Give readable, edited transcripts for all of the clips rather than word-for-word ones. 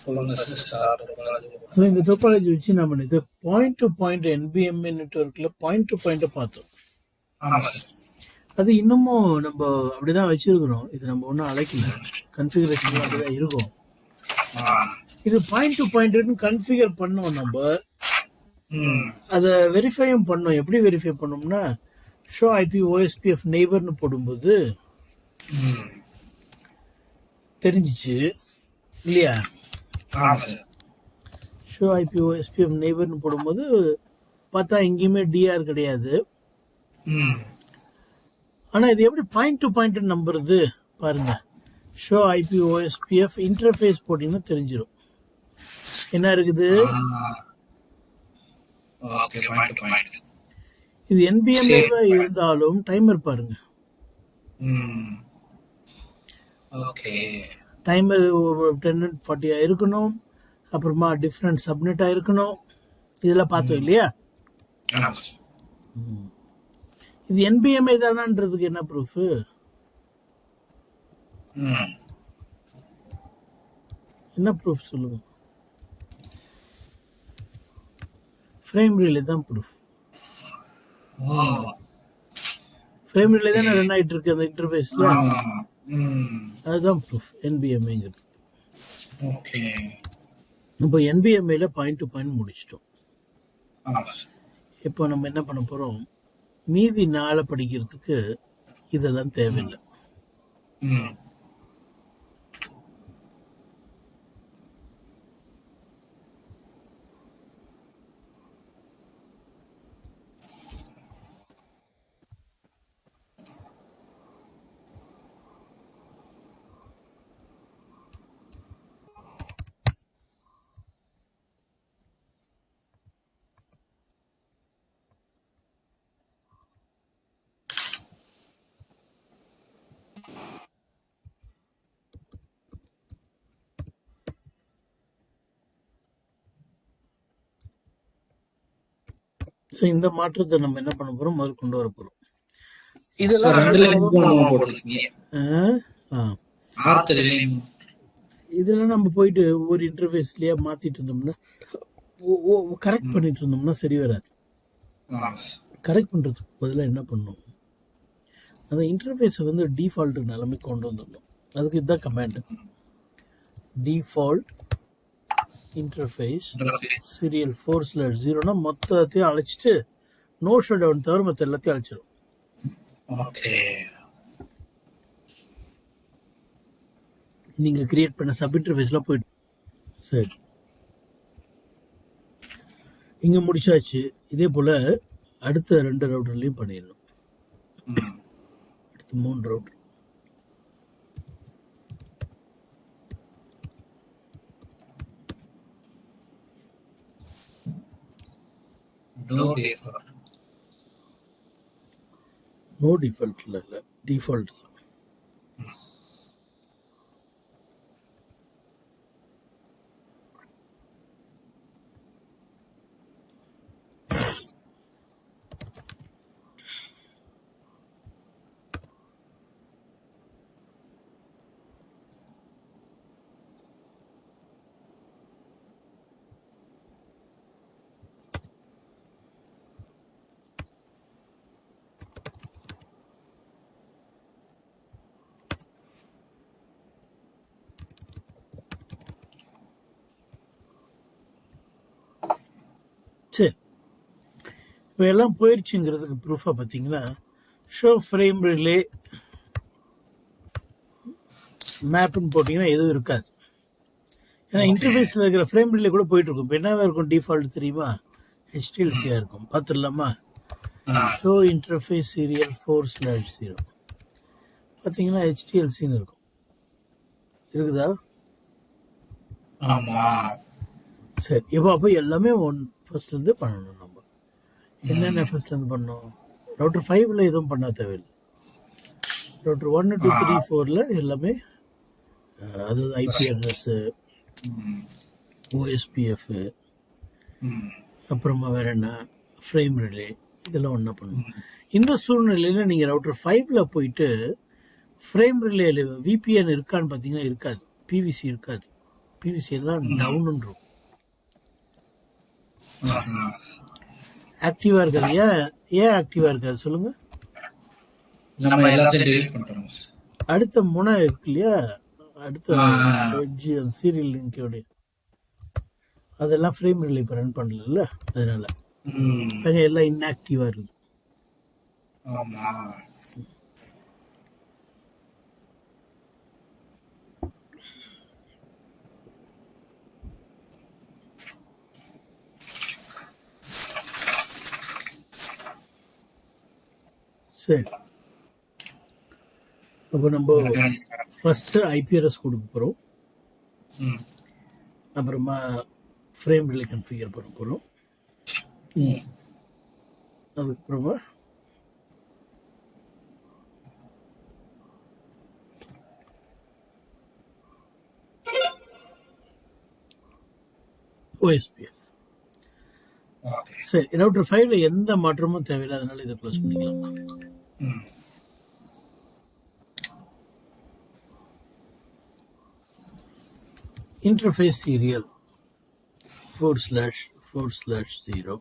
Fullness star topology. So இந்த topology வச்சு நம்ம இது பாயிண்ட் டு பாயிண்ட் என்பிஎம்ஏ நெட்வொர்க்கில் பாயிண்ட் டு பாயிண்ட்டை பார்த்தோம். ஆமாம் சார். அது இன்னமும் நம்ம அப்படிதான் வச்சிருக்கிறோம். இது நம்ம ஒன்றும் அழைக்கல, கன்ஃபிகரேஷன் அப்படிதான் இருக்கும். இது பாயிண்ட் டு பாயிண்ட் கன்ஃபிகர் பண்ணோம். நம்ம அதை வெரிஃபையும் பண்ணோம். எப்படி வெரிஃபை பண்ணோம்னா ஷோ ஐபி ஓஎஸ்பிஎஃப் நெய்பர்னு போடும்போது தெரிஞ்சிச்சு இல்லையா? ஷோ ஐபி ஓஎஸ்பிஎஃப் நெய்பர்னு போடும்போது பார்த்தா எங்கேயுமே டிஆர் கிடையாது. ஆனால் இது எப்படி பாயிண்ட் டு பாயிண்ட் நம்புறது பாருங்க. ஷோ ஐபி ஓஎஸ்பிஎஃப் இன்டர்ஃபேஸ் போட்டிங்கன்னா தெரிஞ்சிடும் என்ன இருக்குது. இது என்பிஎம்ஏ இருந்தாலும் டைமர் பாருங்க. டைமர் 1040 இருக்கணும். அப்புறமா டிஃப்ரெண்ட் சப்நெட் இருக்கணும். இதெல்லாம் பார்த்தோம் இல்லையா? இது என்பிஎம்ஏ தானான்றதுக்கு என்ன ப்ரூஃப்? என்ன ப்ரூஃப் சொல்லுங்க. ஃப்ரேம் ரிலே தான் ப்ரூஃப். ஃப்ரேம் ரிலே தானே ரன் ஆகிட்டு இருக்கு அந்த இன்டர்ஃபேஸ்ல. அதுதான் ப்ரூஃப் என்பிஎம்ஏங்கிறது. இப்போ என்பிஎம்ஏல பாயிண்ட் டு பாயிண்ட் முடிச்சிட்டோம். இப்போ நம்ம என்ன பண்ண போறோம்? மீதி 4 படிக்கிறதுக்கு இதெல்லாம் தேவையில்லை. ஸோ இந்த மாற்றத்தை நம்ம என்ன பண்ண போறோம்? முதல் கொண்டு வர போறோம். இதெல்லாம் இதெல்லாம் நம்ம போயிட்டு ஒவ்வொரு இன்டர்ஃபேஸ்லயே மாத்திட்டு இருந்தோம்னா, கரெக்ட் பண்ணிட்டு இருந்தோம்னா சரி வராது. கரெக்ட் பண்றதுக்கு பதிலாக என்ன பண்ணணும்? அந்த இன்டர்ஃபேஸை வந்து டிஃபால்ட் நிலைமை கொண்டு வந்துடணும். அதுக்கு இதுதான் கமாண்ட். டிஃபால்ட் இன்டர்ஃபேஸ் சீரியல் 4/0னா மொத்தத்தையும் அழைச்சிட்டு நோ ஷட் டவுன் தவிர மற்ற எல்லாத்தையும் அழைச்சிடும். நீங்க கிரியேட் பண்ண சப் இன்டர்ஃபேஸ்ல போயிட்டு சரி இங்க முடிச்சாச்சு. இதே போல அடுத்த 2 ரவுட்டர்லயும் பண்ணிடணும். அடுத்து 3 ரவுட்டர். நோ டிஃபால்ட்ல இல்ல, டிஃபால்ட் தான். சரி, இப்போ எல்லாம் போயிடுச்சுங்கிறதுக்கு ப்ரூஃபாக பார்த்தீங்கன்னா ஷோ ஃப்ரேம் ரிலே மேப்னு போட்டிங்கன்னா எதுவும் இருக்காது. ஏன்னா இன்டர்ஃபேஸில் இருக்கிற ஃப்ரேம் ரிலே கூட போயிட்டு இருக்கும். இப்போ என்னவா இருக்கும்? டிஃபால்ட் தெரியுமா? HTLC-ஆ இருக்கும். பார்த்துடலாமா? ஷோ இன்டர்ஃபேஸ் சீரியல் 4/0 பார்த்தீங்கன்னா HTLC-ன்னு இருக்கும். இருக்குதா? சரி, இப்போ அப்போ எல்லாமே ஃபர்ஸ்ட்லேருந்து பண்ணணும். நம்ம என்னென்ன ஃபர்ஸ்ட்லேருந்து பண்ணோம்? ரவுட்டர் 5ல் எதுவும் பண்ண தேவையில்லை. ரவுட்டர் 1, 2, 3, 4ல் எல்லாமே அதாவது ஐபி அட்ரஸ்ஸு, ஓஎஸ்பிஎஃப், அப்புறமா வேற என்ன ஃப்ரேம் ரிலே, இதெல்லாம் ஒன்றா பண்ணணும். இந்த சூழ்நிலையில் நீங்கள் ரவுட்டர் 5ல் போயிட்டு ஃப்ரேம் ரிலே விபிஎன் இருக்கான்னு பார்த்தீங்கன்னா இருக்காது, பிவிசி இருக்காது. ஐபிவி எல்லாம் டவுன்ன்றோம். ஆக்டிவா இருக்காது. ஏன் ஆக்டிவா இருக்காது சொல்லுங்க? நம்ம எல்லாத்தையும் delete பண்றோம் சார். அடுத்த முனை இருக்கு இல்லையா, அடுத்த எட்ஜ் அந்த சீரியல் லிங்கோட அதெல்லாம் ஃப்ரேம் ரிலே இப்போ ரன் பண்ணல, அதனால எல்லாம் இன்ஆக்டிவா இருக்கு. ஆமா. சரி, அப்போ நம்ம ஃபர்ஸ்ட் ஐபிஆர்எஸ் கொடுக்க போகிறோம், அப்புறமா ஃப்ரேம் ரிலே கன்ஃபிகர் பண்ண போகிறோம், அதுக்கப்புறமா ஓஎஸ்பிஎஃப். சரி, ரவுட்டர் 5ல எந்த மாற்றமும் தேவையில்லை, அதனால இதை க்ளோஸ் பண்ணிக்கலாம். Interface serial //0.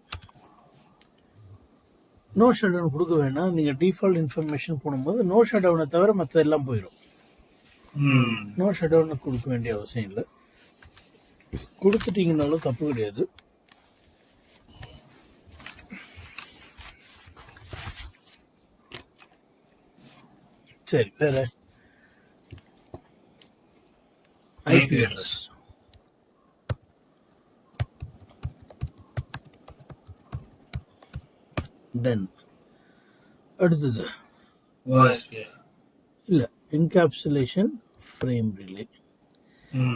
No shut down கொடுக்க வேணாம். நீங்கள் டிஃபால்ட் இன்ஃபர்மேஷன் போடும்போது நோ ஷட் டவுனை தவிர மற்ற எல்லாம் போயிடும். நோ ஷட் டவுனை கொடுக்க வேண்டிய அவசியம் இல்லை, கொடுத்துட்டீங்கன்னாலும் தப்பு கிடையாது. சரி, வேற ஐபி அட்ரஸ். டன். அடுத்தது இல்ல, என்கேப்சுலேஷன் ஃப்ரேம் ரிலே.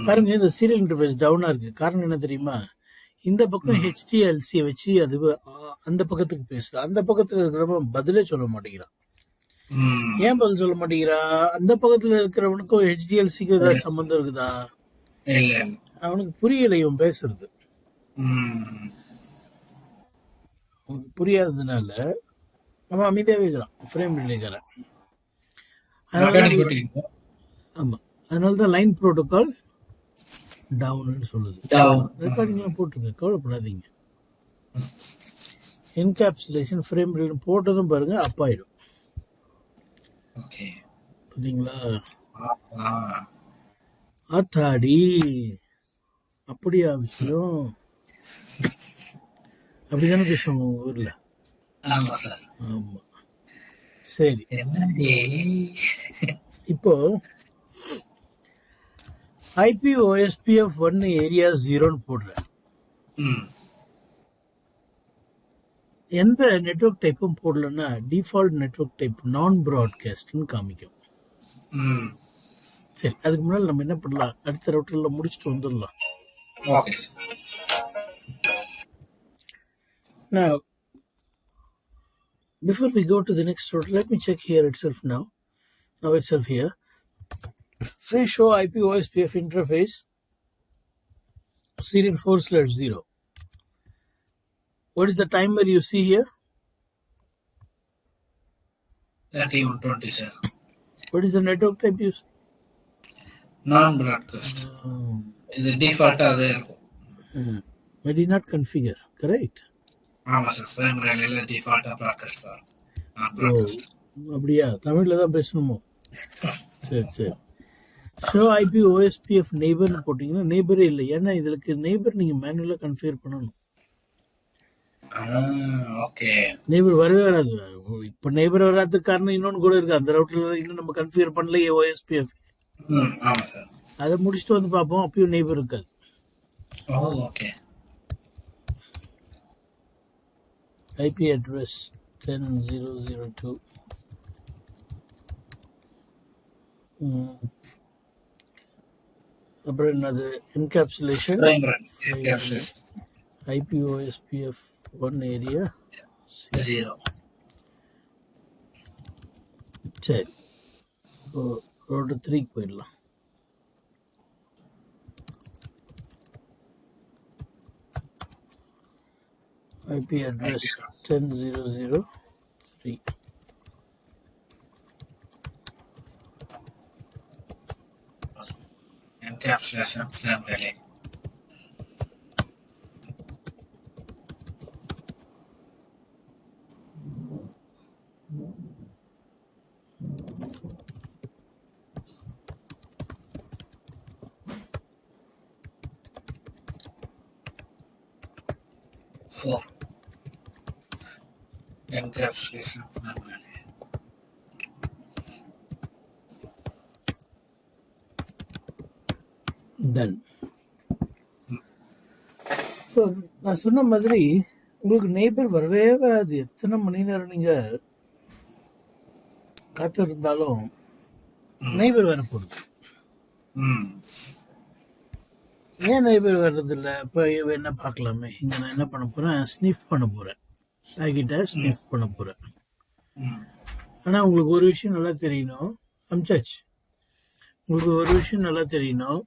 பாருங்க, இந்த சீரியல் இன்டர்ஃபேஸ் டவுனா இருக்கு. காரணம் என்ன தெரியுமா? இந்த பக்கம் ஹெச்டிஎல்சியை வச்சு அது அந்த பக்கத்துக்கு பேசுது. அந்த பக்கத்துல இருக்கிறவன் பதிலே சொல்ல மாட்டேங்கிறான். ஏன் பதில் சொல்ல மாட்டேங்கிறா? அந்த பக்கத்துல இருக்கிறவனுக்கும் ஹெச்டிஎல்சிக்கும் ஏதாவது சம்பந்தம் இருக்குதா? அவனுக்கு புரியலை இவன் பேசுறது. புரியாததுனால அவன் அமைதியாவே இருக்கிறான், ஃப்ரேம் ரிலேக்காரன். ஆமா, அதனாலதான் லைன் புரோட்டோகால் டவுன்னு சொல்லுது. ரெக்கார்டிங்லாம் போட்டுருங்க, கவலைப்படாதீங்க. என்கேப்சுலேஷன் ஃப்ரேம் ரிலே போட்டதும் பாருங்க அப் ஆயிடும். பாத்தீங்களா? ஆத்தாடி, அப்படியா விஷயம்? அப்படிதானே பேசுவாங்க உங்க ஊர்ல? ஆமா. சரி, இப்போ ஐபி ஓஎஸ்பிஎஃப் 1 ஏரியா 0ன்னு போடுறேன். எந்த நெட்வொர்க் டைப்பும் போடலன்னா டிஃபால்ட் நெட்வொர்க் டைப் நான் ப்ராட்காஸ்ட்னு காமிக்கும். சரி, அதுக்கு முன்னாடி நம்ம என்ன பண்ணலாம், அடுத்த ரவுட்டர்ல முடிச்சுட்டு வந்துடலாம். Now, before we go to the next router, let me check here itself now. Now itself here. Free show IP OSPF interface serial 4/0. What is the timer you see here? 3127. What is the network type you see? Non-broadcast. The default அதே இருக்கும். I did not configure, correct? ஆமா sir, frame ரிலேல டிஃபால்ட்டா broadcast தான். அப்படியா? தமிழ்ல தான் பேசணுமோ? சரி. Show IP OSPF நெய்பர்னு போட்டிங்கன்னா நெய்பரே இல்லை, ஏன்னா இதுக்கு நெய்பர் நீங்கள் மேனுவலாக கன்ஃபிகர் பண்ணணும். நெய்பர் வரவே வராது. இப்போ நெய்பர் வராதுக்கு காரணம் இன்னொன்று கூட இருக்கு. அந்த ரவுட்டரில் இன்னும் நம்ம கன்ஃபிகர் பண்ணலையே ஓஎஸ்பிஎஃப். அதை முடிச்சுட்டு வந்து பார்ப்போம், அப்பயும் நெய்பர் இருக்காது. IP address 10.0.0.2. அப்புறம் என்னது? Encapsulation IP OSPF 1 area 0. சரி, ரவுட்டர் 3க்கு போயிடலாம். IP address 10.0.0.3. encapsulation of flame relay. Four. Encapsulation of flame relay. Done. So நான் சொன்ன மாதிரி உங்களுக்கு நெய்பர் வரவே வராது. எத்தனை மணி நேரம் நீங்கள் காத்து இருந்தாலும் நெய்பர் வர போகுது. ஏன் நெய்பர் வர்றதில்ல? இப்போ என்ன பார்க்கலாமே. இங்கே நான் என்ன பண்ண போகிறேன், ஸ்னிஃப் பண்ண போகிறேன், பேக்கெட்டை ஸ்னிஃப் பண்ண போகிறேன். ஆனால் உங்களுக்கு ஒரு விஷயம் நல்லா தெரியணும், அம்சாச்சு, உங்களுக்கு ஒரு விஷயம் நல்லா தெரியணும்,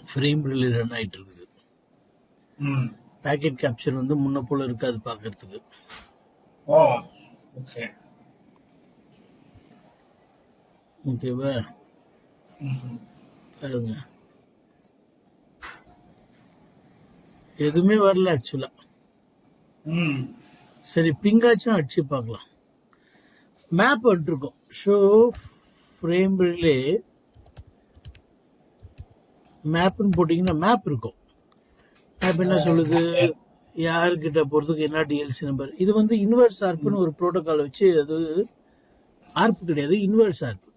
ஃப்ரேம் ரிலே ரன் ஆகிட்டு இருக்குது. பேக்கெட் கேப்சர் வந்து முன்ன போல இருக்காது பார்க்கறதுக்கு. ஓகேவா? பாருங்க, எதுவுமே வரல ஆக்சுவலா. சரி, பிங்காச்சும் அடிச்சு பார்க்கலாம். மேப் வந்துருக்கும், ஷோ ஃப்ரேம் ரிலே மேப்னு போட்டிங்கன்னா மேப் இருக்கும். மேப் என்ன சொல்லுது, யாருக்கிட்ட போகிறதுக்கு என்ன டிஎல்சி நம்பர். இது வந்து இன்வெர்ஸ் ஆர்ப்புன்னு ஒரு ப்ரோட்டோக்கால் வச்சு, அது ஆர்ப் கிடையாது, இன்வெர்ஸ் ஆர்ப்.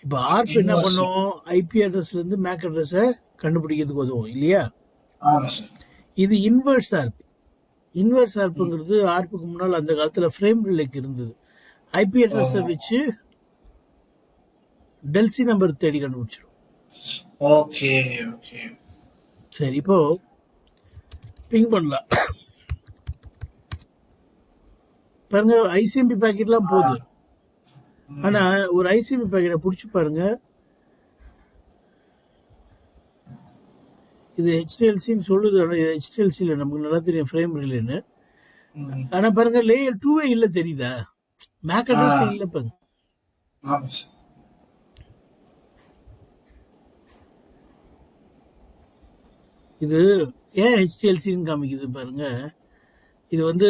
இப்போ ஆர்ப் என்ன பண்ணும், ஐபி அட்ரஸ்லேருந்து மேக் அட்ரஸை கண்டுபிடிக்கிறதுக்கு உதவும் இல்லையா? இது இன்வெர்ஸ் ஆர்ப். இன்வெர்ஸ் ஆர்ப்புங்கிறது ஆர்ப்புக்கு முன்னால் அந்த காலத்தில் ஃப்ரேம் ரிலேக்கு இருந்தது. ஐபி அட்ரஸை வச்சு டெல்சி நம்பர் தேடி கண்டுபிடிச்சிடும். ஓகே ஓகே, சரி, இப்போ பிங் பண்ணலாம். பாருங்க, ஐசிஎம்பி பேக்கெட்லாம் போகுது. ஆனா ஒரு ஐசிஎம்பி பேக்கெட்டை பிடிச்சி பாருங்க, இது ஹெச்டிஎல்சின்னு சொல்லுது. ஆனால் இது ஹெச்டிஎல்சியில் நமக்கு நல்லா தெரியும் ஃப்ரேம் ரிலேன்னு. ஆனால் பாருங்க, லேயர் 2 இல்லை, தெரியுதா? மேக் அட்ரஸ் இல்லை. பாருங்க, இது ஏன் ஹெச்டிஎல்சின்னு காமிக்குது பாருங்க. இது வந்து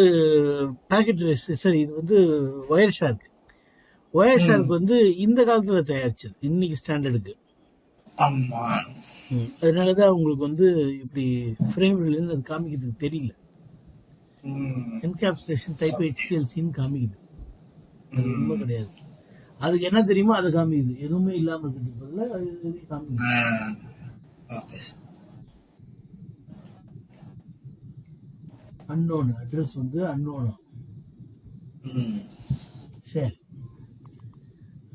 பேக்கெட் சரி, இது வந்து ஒயர் ஷார்க். ஒயர் ஷார்க் வந்து இந்த காலத்தில் தயாரிச்சது, இன்னைக்கு ஸ்டாண்டர்டுக்கு. அதனால தான் உங்களுக்கு வந்து இப்படி ஃப்ரேம் ரிலேன்னு அது காமிக்கிறதுக்கு தெரியல. என்கேப்சுலேஷன் டைப் ஹெச்டிஎல்சின்னு காமிக்குது, அது உண்மை கிடையாது. அதுக்கு என்ன தெரியுமோ அதை காமிக்குது, எதுவுமே இல்லாமல் இருக்கிறதுக்கு பதிலாக அது காமிக்குது. அன்னோன் அட்ரஸ் வந்து அன்னோனா. சரி,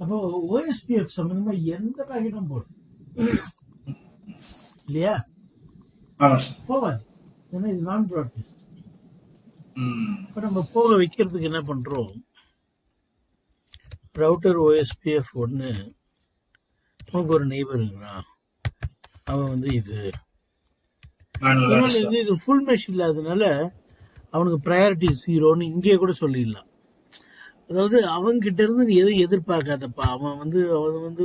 அப்போ ஓஎஸ்பிஎஃப் சம்பந்தமா எந்த பேக்கெட்டும் போடும் இல்லையா? போகாது, ஏன்னா இது நான் ப்ராட்காஸ்ட். இப்போ நம்ம போக வைக்கிறதுக்கு என்ன பண்றோம், ரவுட்டர் ஓஎஸ்பிஎஃப் 1 நமக்கு ஒரு நெய்பர் இருக்கிறான், அவன் வந்து இது இது ஃபுல் மெஷ் இல்லாததுனால அவனுக்கு ப்ரையாரிட்டி 0ன்னு இங்கே கூட சொல்லிடலாம். அதாவது அவன்கிட்ட இருந்து நீ எதுவும் எதிர்பார்க்காதப்பா, அவன் வந்து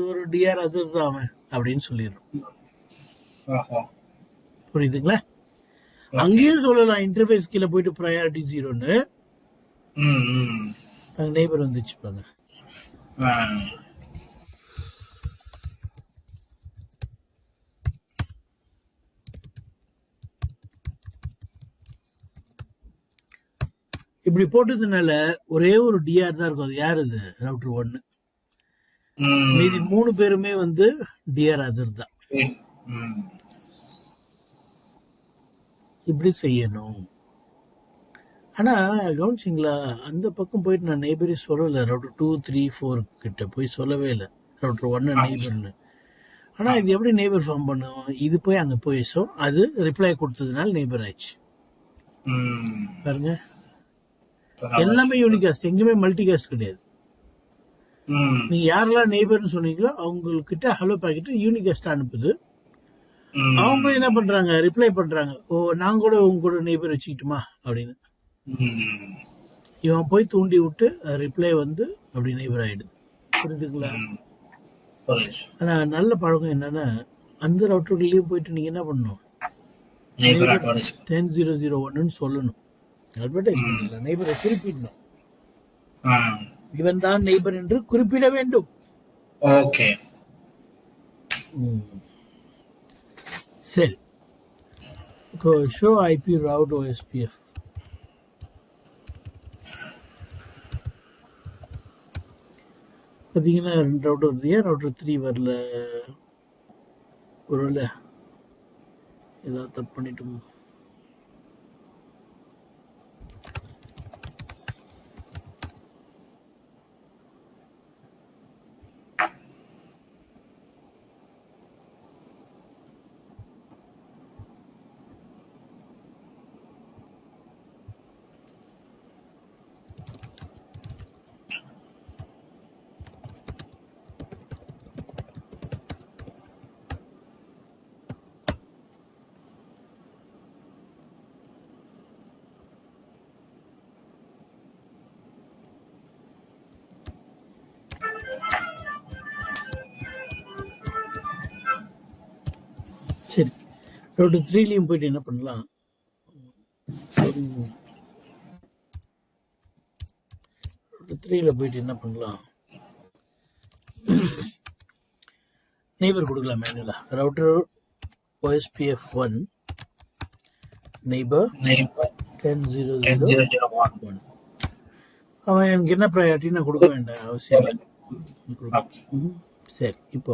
ஒரு டிஆர் அதர் தான் அவன் அப்படின்னு சொல்லிடுறான். புரியுதுங்களா? அங்கேயும் சொல்லலாம், இன்டர்ஃபேஸ் கீழே போயிட்டு ப்ரையாரிட்டி 0ன்னு. அங்கே நெய்பர் வந்துச்சு பாங்க. இப்படி போட்டதுனால ஒரே ஒரு டிஆர் தான் இருக்கும். அது யார்? அது ரவுட்டர் 1. மீதி 3 பேருமே வந்து டிஆர் அதர் தான். இப்படி செய்யணும். ஆனா கவனிச்சிங்களா, அந்த பக்கம் போயிட்டு நான் நெய்பரே சொல்லலை, ரவுட்டர் 2, 3, 4 கிட்ட போய் சொல்லவே இல்லை ரவுட்டர் 1 நெய்பர்னு. ஆனா இது எப்படி நெய்பர் ஃபார்ம் பண்ணும், இது போய் அங்க போய் அது ரிப்ளை கொடுத்ததுனால நெய்பர் ஆயிடுச்சு. பாருங்க, எல்லாமே யூனிகாஸ்ட், எங்கேயுமே மல்டிகாஸ்ட் கிடையாது. நீங்க யாரெல்லாம் நெய்பர்னு சொன்னீங்களோ அவங்கக்கிட்ட ஹலோ பாக்கெட் யூனிகாஸ்ட் அனுப்புது. அவங்க என்ன பண்றாங்க, ரிப்ளை பண்றாங்க, ஓ நான் கூட உங்க கூட நெய்பர் வச்சுக்கிட்டுமா அப்படின்னு. இவன் போய் தூண்டி விட்டு ரிப்ளை வந்து அப்படி நெய்பர் ஆயிடுது. புரிஞ்சுங்களா? புரியுது. ஆனால் நல்ல பழக்கம் என்னன்னா அந்த ரவுட்டர்கள்லேயும் போயிட்டு நீங்கள் என்ன பண்ணணும், நெய்பர் நெய்பர் அட்வர்டைஸ். 10001ன்னு சொல்லணும். அட்வர்டைஸ்மெண்ட் இல்லை, நெய்பரை குறிப்பிடணும். ஆ, இவன் தான் நெய்பர் என்று குறிப்பிட வேண்டும். ஓகே. சரி, இப்போ ஷோ ஐபி ரவுட் ஓஎஸ்பிஎஃப். பார்த்தீங்கன்னா 2 ரவுட்டர் வருது. ஏன் ரவுட்டர் 3 வரல? ஒருவேளை ஏதாவது தப்பு பண்ணிட்டோம். சரி, ரவுட்டர் 3லையும் போயிட்டு என்ன பண்ணலாம், ரவுட்டர் 3ல போயிட்டு என்ன பண்ணலாம், நெய்பர் கொடுக்கலாம் மேனுவலா. Router OSPF 1 neighbour neighbour 10.0.0.1. 10.0.1. அவன் எனக்கு என்ன ப்ரையாரிட்டி நான் கொடுக்க வேண்டாம் அவசியம் இல்லை. ஓகே. சரி, இப்போ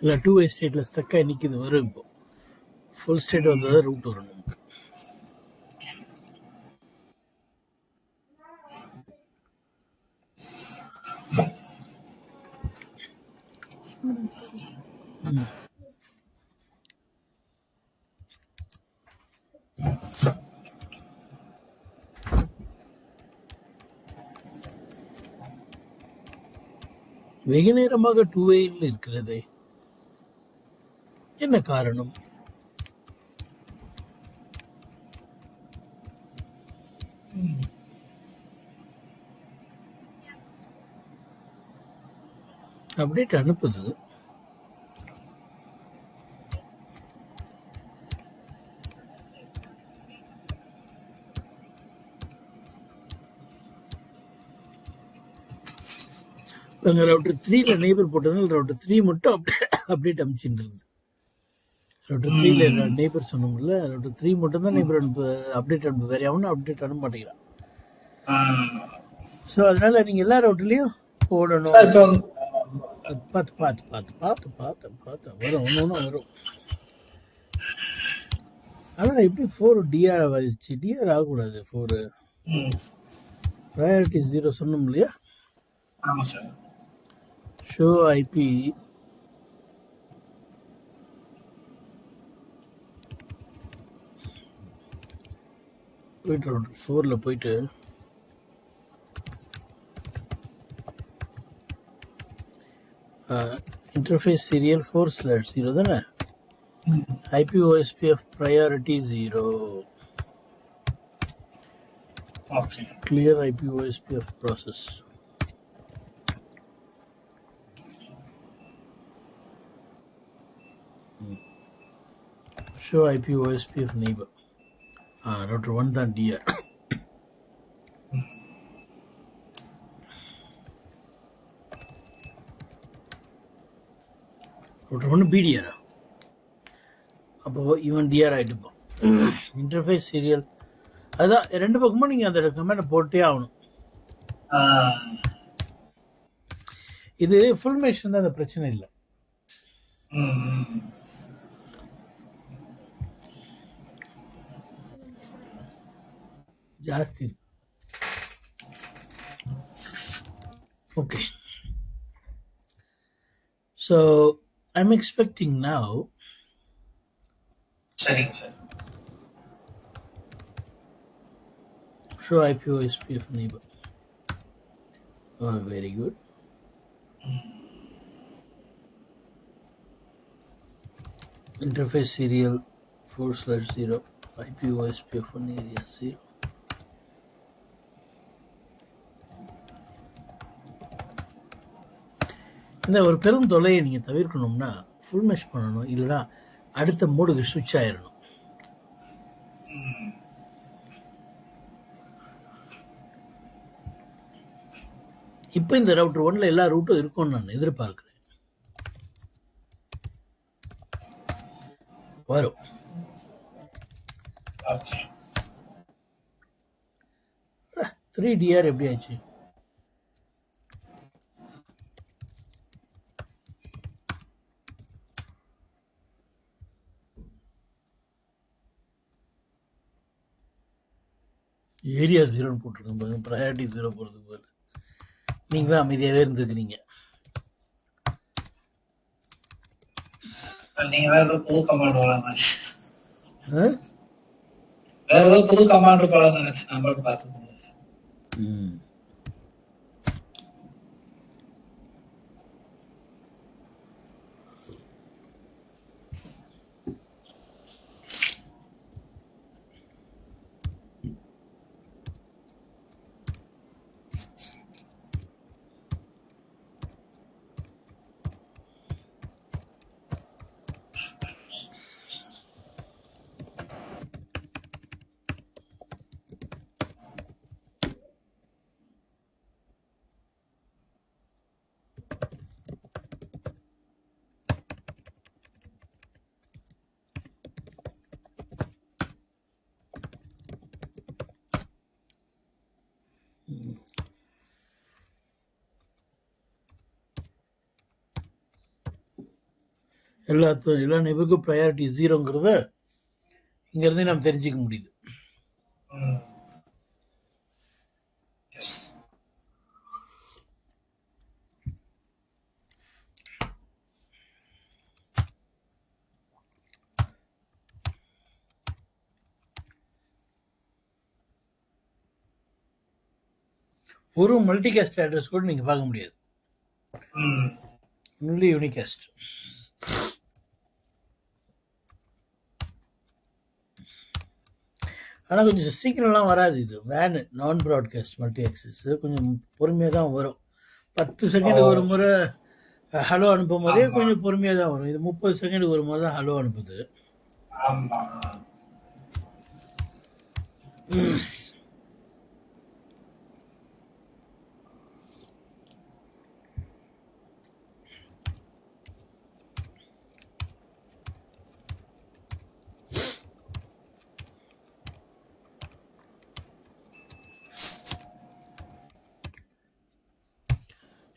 இல்லை 2 ஸ்டேட்டில் ஸ்டக்காக நிற்கிது, வரும். இப்போ ஃபுல் ஸ்டேட் வந்தால் தான் ரூட் வரும் நமக்கு. வெகு நேரமாக 2 இருக்கிறது, என்ன காரணம்? அப்டேட் அனுப்புது. ரவுட்டர் 3ல நெய்பர் போட்டதுனால ரவுட்டர் 3 மட்டும் அப்டேட் அனுப்பிச்சுட்டு இருக்குது. ரவுட்டர் 3ல நெய்பர் சொன்னோம்ல, ரவுட்டர் 3 மட்டும் தான் நெய்பர் அப்டேட் அனுப்பு, வேற எவனும் அப்டேட் அனுப்ப மாட்டேங்கிறான். ஸோ அதனால நீங்க எல்லா ரவுட்டர்லையும் போடணும். பார்த்து பார்த்து பார்த்து பார்த்து பார்த்து பார்த்து வரும், ஒன்று ஒன்று வரும். ஆனால் எப்படி 4 டிஆர் ஆகிடுச்சு? டிஆர் ஆகக்கூடாது. 4 ப்ரையாரிட்டி 0 சொன்னோம் இல்லையா? ஆமாம் சார். ஷோ ஐபி போயிட்டு ரவுட்டர் 4ல போயிட்டு இன்டர்ஃபேஸ் சீரியல் 4/0 தானே? IP OSPF priority 0. Okay. Clear IP OSPF process. Show IP OSPF neighbour. Router 1 தான் டிஆர். ரூட்டர் 1 பிடிஆரா? அப்போ இவன் டிஆர் ஆகிட்டுப்பான். இன்டர்ஃபேஸ் சீரியல் அதுதான் ரெண்டு பக்கமும் நீங்கள் அந்த கமெண்டை போட்டே ஆகணும். இது ஃபுல் மெஷின் தான், அந்த பிரச்சனை இல்லை. ಜಾಸ್ತಿ. Okay. So I'm expecting now. சரிங்க sir. Show IPO SPF neighbor. Oh, very good. Interface serial 4/0 IPO SPF on area 0. இந்த ஒரு பெரும் தொலையை நீங்கள் தவிர்க்கணும்னா ஃபுல் மெஷ் பண்ணணும், இல்லைனா அடுத்த மோடுக்கு சுவிட்ச் ஆயிடணும். இப்போ இந்த ரவுட்டர் 1ல எல்லா ரூட்டும் இருக்கும்னு நான் எதிர்பார்க்கிறேன். வரும். ஓகே. 3DR எப்படி ஆச்சு? ஏரியா 0ன்னு போட்டிருக்கேன் பாருங்க, ப்ரையாரிட்டி 0 போகிறதுக்கு போல நீங்களும் அமைதியாகவே இருந்துக்கிறீங்க. நீங்க வேற ஏதோ புது கமாண்ட் போலாமா? ஆ? வேற ஏதோ புது கமாண்ட் போலாம்னு நினைச்சு நம்ம பார்த்து. எல்லா நெபுக்கும் ப்ரையாரிட்டி 0ங்கிறத இங்கேருந்தே நாம் தெரிஞ்சுக்க முடியுது. ஒரு மல்டிகாஸ்ட் அட்ரஸ் கூட நீங்கள் பார்க்க முடியாது, ஒன்லி யூனிகாஸ்ட். ஆனால் கொஞ்சம் சீக்கிரம்லாம் வராது. இது வேனு நான் ப்ராட்காஸ்ட் மல்டி ஆக்சஸ் கொஞ்சம் பொறுமையாக தான் வரும். 10 செகண்டுக்கு ஒரு முறை ஹலோ அனுப்பும் போதே கொஞ்சம் பொறுமையாக தான் வரும். இது 30 செகண்டுக்கு ஒரு முறை தான் ஹலோ அனுப்புது.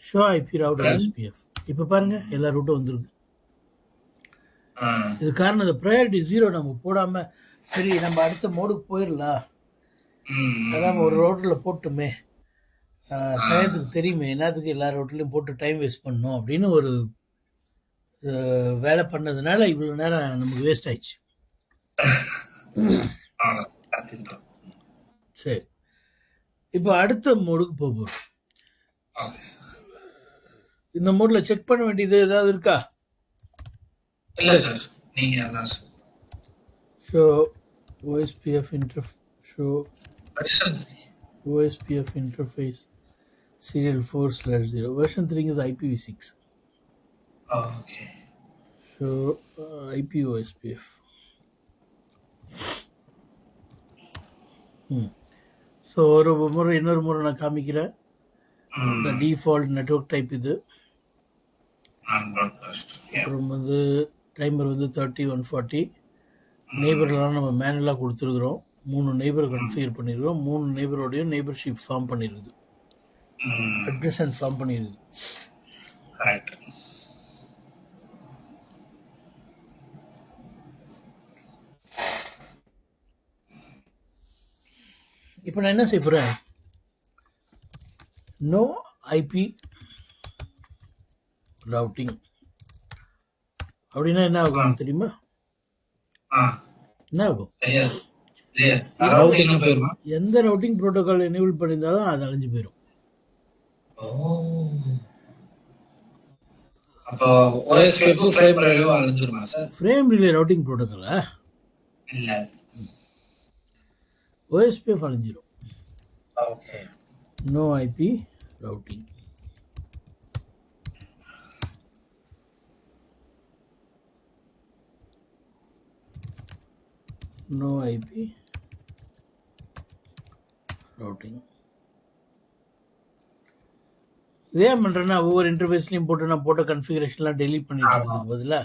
ஷோ ஐபி ரவுட்டர் எஸ்பிஎஃப் இப்போ பாருங்க எல்லா ரூட்டும் வந்துருக்கு. இது காரணம் இந்த ப்ரையாரிட்டி 0 நம்ம போடாமல் சரி நம்ம அடுத்த மோடுக்கு போயிடலாம், அதான் ஒரு ரவுட்டரில் போட்டுமே சயத்துக்கு தெரியுமே என்னத்துக்கு எல்லா ரவுட்லையும் போட்டு டைம் வேஸ்ட் பண்ணணும் அப்படின்னு ஒரு வேலை பண்ணதுனால இவ்வளோ நேரம் நமக்கு வேஸ்ட் ஆயிடுச்சு. சரி, இப்போ அடுத்த மோடுக்கு போகிறோம். இந்த மோடில் செக் பண்ண வேண்டியது ஏதாவது இருக்கா? இல்லை சார், நீங்கள் அதான் sir. Show OSPF show OSPF interface serial 4/0 version 3 is IPv6. Okay. So IP OSPF. So ஒரு முறை இன்னொரு முறை நான் காமிக்கிறேன். இந்த டிஃபால்ட் நெட்வொர்க் டைப் இது. அப்புறம் வந்து டைமர் வந்து 30 140. நெய்பர்லாம் நம்ம மேனுவலாக கொடுத்துருக்குறோம். 3 நெய்பர் கன்ஃபிகர் பண்ணியிருக்கோம். 3 நெய்பரோடையும் நெய்பர்ஷிப் ஃபார்ம் பண்ணியிருக்குது, அட்ரஸ் அண்ட் ஃபார்ம் பண்ணியிருக்குது. இப்போ நான் என்ன செய்ய போகிறேன், நோ ஐபி ரவுட்டிங் அப்படின்னா என்ன ஆகும் தெரியுமா? என்ன ஆகும்? எந்த ரவுட்டிங் ப்ரோட்டோகால் எனேபிள் பண்ணியிருந்தாலும் அது அழிஞ்சு போயிடும். ஃப்ரேம் ரிலே ரவுட்டிங் ப்ரோட்டோகாலா? OSPF அழிஞ்சிடும். No IP routing. No IP routing. இதே பண்ணுறேன்னா ஒவ்வொரு இன்டர்ஃபேஸ்லையும் போட்டு நான் போட்ட கன்ஃபிகரேஷன்லாம் டெலீட் பண்ணிட்டு இருக்கிறதுக்கு பதிலாக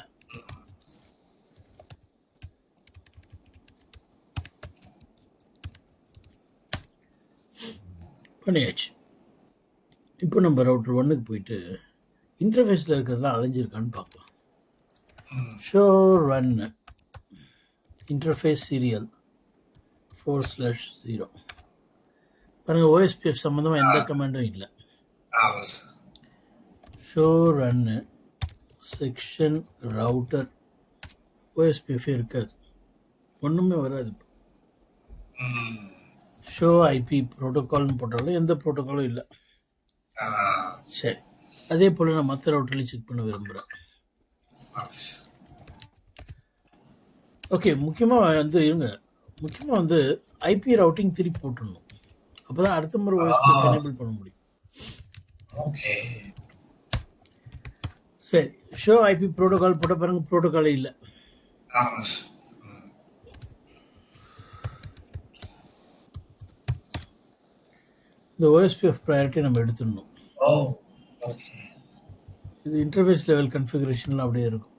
பண்ணியாச்சு. இப்போ நம்ம ரவுட்டர் 1க்கு போயிட்டு இன்டர்ஃபேஸில் இருக்கிறதுலாம் அலைஞ்சிருக்கான்னு பார்க்கலாம். Show run interface serial 4/0. பாருங்கள், OSPF சம்மந்தமாக எந்த கமாண்டும் இல்லை. Show run section router OSPF இருக்காது, ஒன்றுமே வராது. ஷோ ஐபி ப்ரோட்டோகால்னு போட்டாலும் எந்த ப்ரோட்டோகாலும் இல்லை. சரி, அதே போல் நான் மற்ற ரவுட்டர்லையும் செக் பண்ண விரும்புகிறேன். ஓகே, முக்கியமாக வந்து ஐபி ரவுட்டிங் திருப்பி போட்டுடணும். அப்போ தான் அடுத்த முறை OSPF எனேபிள் பண்ண முடியும். சரி, ஷோ ஐபி ப்ரோட்டோகால் போட்ட பாருங்க, ப்ரோட்டோகாலே இல்லை. இந்த OSPF ப்ரையாரிட்டி நம்ம எடுத்துடணும். இது இன்டர்ஃபேஸ் லெவல் கன்ஃபிகரேஷன்லாம் அப்படியே இருக்கும்.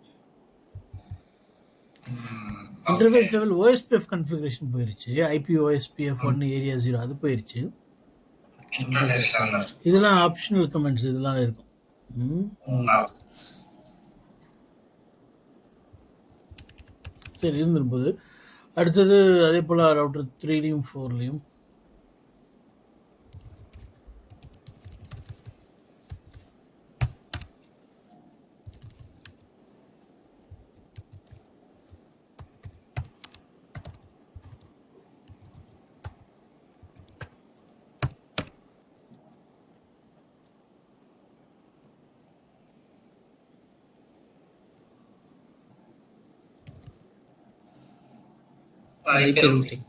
இன்டர்ஃபேஸ் லெவல் OSPF கன்ஃபிகரேஷன் போயிருச்சு. ஐபி OSPF 1 ஏரியா 0 அது போயிருச்சு. இதெல்லாம் ஆப்ஷனல் கமெண்ட்ஸ் இதெல்லாம் இருக்கும். சரி, இருந்திருப்போது அடுத்தது அதே போல் ரவுட்டர் 3லையும் 4லையும் IP routing.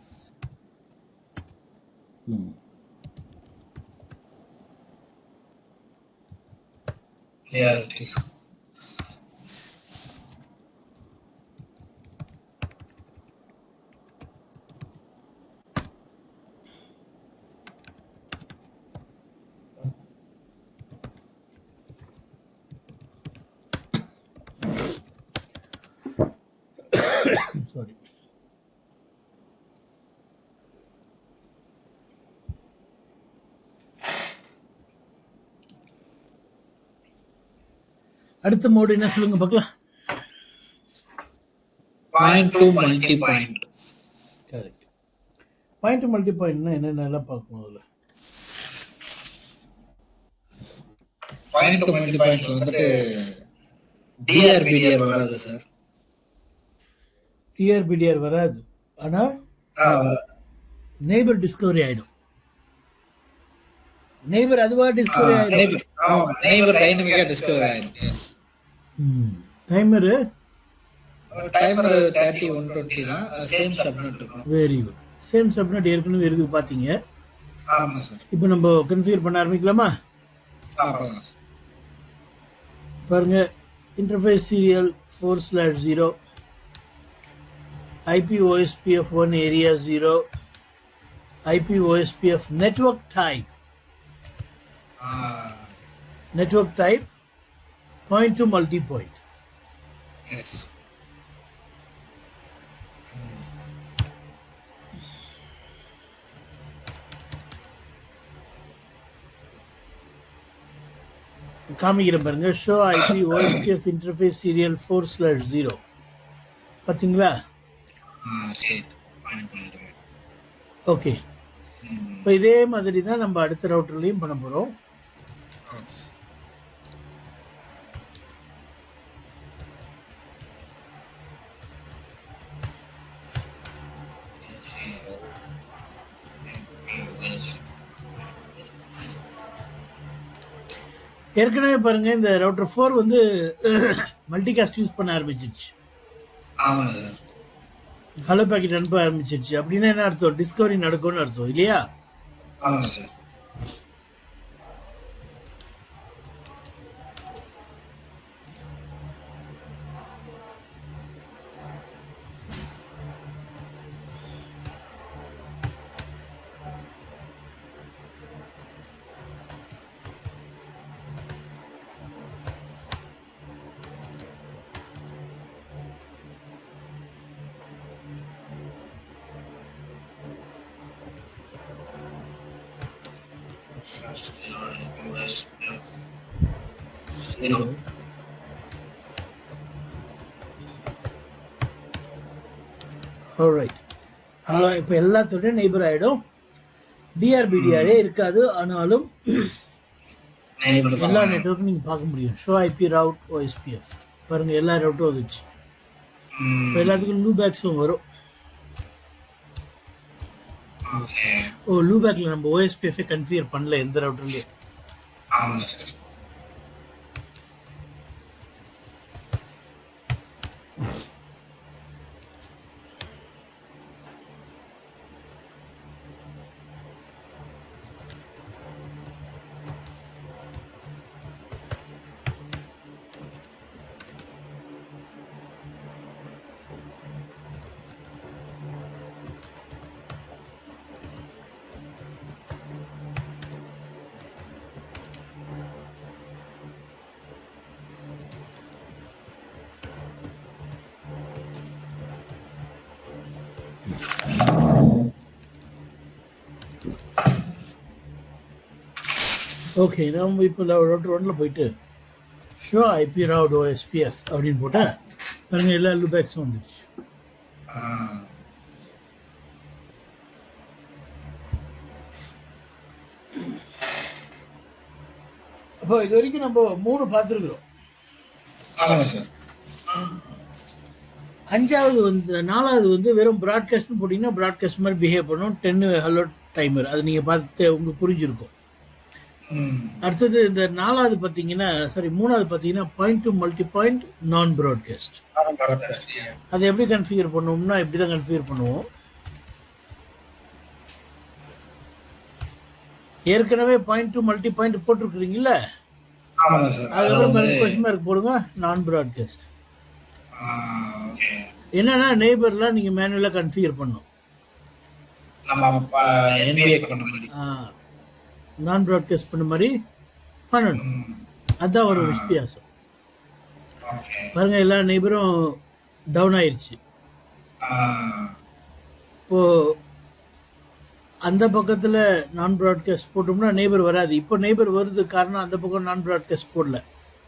Clarity. சாரி. அடுத்த மோடு என்ன சொல்லுங்க பார்க்கலாம். Point to multi point. Correct. Point to multi பாயிண்ட்னா என்னென்னலாம் பார்க்கணும் அதில்? பாயிண்ட் டு மல்டி பாயிண்ட்ல வந்துட்டு டிஆர்பிடிஆர் வராது சார். டிஆர்பிடிஆர் வராது, ஆனால் நெய்பர் டிஸ்கவரி ஆகிடும். நெய்பர் அதுவாக டிஸ்கவரி ஆகிடும். நெய்பர் டைனமிக்கா டிஸ்கவரி ஆயிடும். டைமரு 30 120 தான். சேம் சப்நெட் இருக்கும். Very good. சேம் சப்நெட் ஏற்கனவே இருக்குது பார்த்தீங்க. ஆமாம் சார். இப்போ நம்ம கன்ஃபிகர் பண்ண ஆரம்பிக்கலாமா? பாருங்க, interface serial 4/0, IP OSPF 1 area 0, IP OSPF network type point to multi point. Yes. காமிக்கிறேன் பாருங்க. Show IP OSPF interface serial 4/0 பார்த்தீங்களா? சரி. பாயிண்ட் பண்ணிடுவேன். ஓகே. இப்போ இதே மாதிரி தான் நம்ம அடுத்த ரவுட்டர்லையும் பண்ண போகிறோம். ஏற்கனவே பாருங்க இந்த ரவுட்டர் 4 வந்து மல்டிகாஸ்ட் யூஸ் பண்ண ஆரம்பிச்சிருச்சு. ஆமாம் சார். ஹலோ பேக்கெட் அனுப்ப ஆரம்பிச்சிருச்சு. அப்படின்னா என்ன அர்த்தம்? டிஸ்கவரி நடக்கும்னு அர்த்தம் இல்லையா? ஆமாம் சார். ஆல்ரைட். அவ்வளோ இப்போ எல்லாத்தோடய நெய்பர் ஆகிடும். டிஆர்பிடிஆரே இருக்காது. ஆனாலும் எல்லா நெட்வொர்க்கும் நீங்கள் பார்க்க முடியும். ஷோ ஐபி ரவுட் OSPF பாருங்கள், எல்லா ரவுட்டும் வந்துச்சு. இப்போ எல்லாத்துக்கும் லூபேக்ஸும் வரும். லூபேக்கில் நம்ம OSPF கன்ஃபிகர் பண்ணல எந்த ரவுட்டர்லையும். ஆமாம் சார். ஓகே, நம்ம இப்போ ரவுட்டர் 1ல் போயிட்டு ஷோ ஐபி ரவுட் OSPF அப்படின்னு போட்டால் பாருங்கள் எல்லா லூபேக்ஸும் வந்துடுச்சு. அப்போ இது வரைக்கும் நம்ம 3 பார்த்துருக்குறோம். ஆமாம் சார். 5வது வந்து 4வது வந்து வெறும் ப்ராட்காஸ்ட்னு போட்டிங்கன்னா ப்ராட்காஸ்ட் மாதிரி பிஹேவ் பண்ணும். 10 ஹலோ டைமர், அது நீங்கள் பார்த்து உங்களுக்கு புரிஞ்சிருக்கும். அடுத்தது இந்த 4வது பார்த்தீங்கன்னா, சாரி 3வது பார்த்தீங்கன்னா பாயிண்ட் டு மல்டி பாயிண்ட் நான் ப்ராட்காஸ்ட். அதை எப்படி கன்ஃபிகர் பண்ணுவோம்னா இப்படி தான் கன்ஃபிகர் பண்ணுவோம். ஏற்கனவே பாயிண்ட் டு மல்டி பாயிண்ட் போட்டிருக்கிறீங்களா? அதுக்கப்புறம் கொஸ்டின் மார்க் போடுங்க, நான் ப்ராட்காஸ்ட். என்னன்னா நெய்பர்லாம் நீங்கள் மேனுவலாக கன்ஃபிகர் பண்ணணும். நான் ப்ராட்காஸ்ட் பண்ண மாதிரி பண்ணணும். அதுதான் ஒரு வித்தியாசம். பாருங்க, எல்லா நெய்பரும் டவுன் ஆயிடுச்சு. இப்போ அந்த பக்கத்தில் நான் ப்ராட்காஸ்ட் போட்டோம்னா நெய்பர் வராது. இப்போ நெய்பர் வருது, காரணம் அந்த பக்கம் நான் ப்ராட்காஸ்ட் போடல,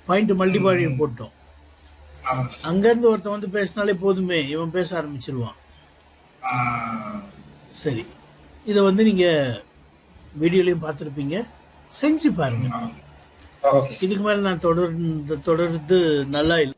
பாயிண்ட் மல்டிபாயிண்ட் போட்டோம். அங்கேருந்து ஒருத்தன் வந்து பேசினாலே போதுமே, இவன் பேச ஆரம்பிச்சிருவான். சரி, இதை வந்து நீங்கள் வீடியோலையும் பார்த்துருப்பீங்க, செஞ்சு பாருங்க. இதுக்கு மேலே நான் தொடர்ந்து நல்லா இல்லை.